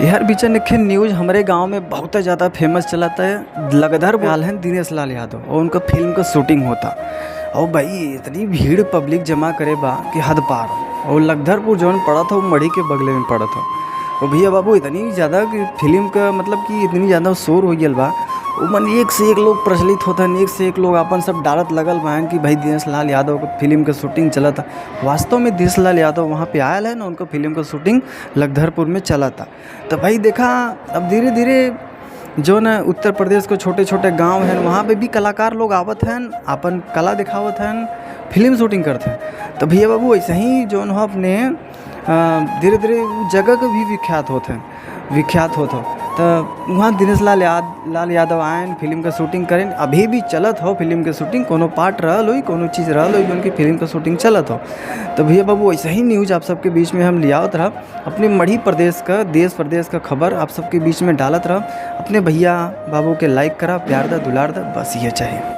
यार बीचा नखे न्यूज़ हमारे गांव में बहुत ज़्यादा फेमस चलाता है। लगधर वाल हैं दिनेश लाल यादव और उनका फिल्म का शूटिंग होता और भाई इतनी भीड़ पब्लिक जमा करे बा कि हद पार। और लगधरपुर जौन पड़ा था वो मढ़ी के बगले में पड़ा था। और भैया बाबू इतनी ज़्यादा कि फिल्म का मतलब कि इतनी ज़्यादा शोर हो गया बा, मन एक से एक लोग प्रचलित होता है, एक से एक लोग अपन सब डालत लगल बा कि भाई दिनेश लाल यादव का फिल्म का शूटिंग चला था। वास्तव में दिनेश लाल यादव वहाँ पे आयल है ना, उनका फिल्म का शूटिंग लगधरपुर में चला था। तो भाई देखा अब धीरे धीरे जो न उत्तर प्रदेश को छोटे छोटे गांव हैं वहाँ पे भी कलाकार लोग आवत हैं, अपन कला दिखावत हैं, फिल्म शूटिंग करते हैं। तो भैया बाबू ऐसे ही जो न अपने धीरे धीरे जगह के भी विख्यात होते तो वहाँ दिनेश लाल यादव आए फिल्म का शूटिंग करें। अभी भी चलत हो फिल्म के शूटिंग, कोनो पार्ट रहल हो, कोनो चीज़ रहल हो, उनकी फिल्म का शूटिंग चलत हो। तो भैया बाबू ऐसा ही न्यूज़ आप सबके बीच में हम लियावत रहा, अपने मढ़ी प्रदेश का देश प्रदेश का खबर आप सबके बीच में डालत रहा। अपने भैया बाबू के लाइक करा, प्यार दा, दुलार दा, बस ये चाहिए।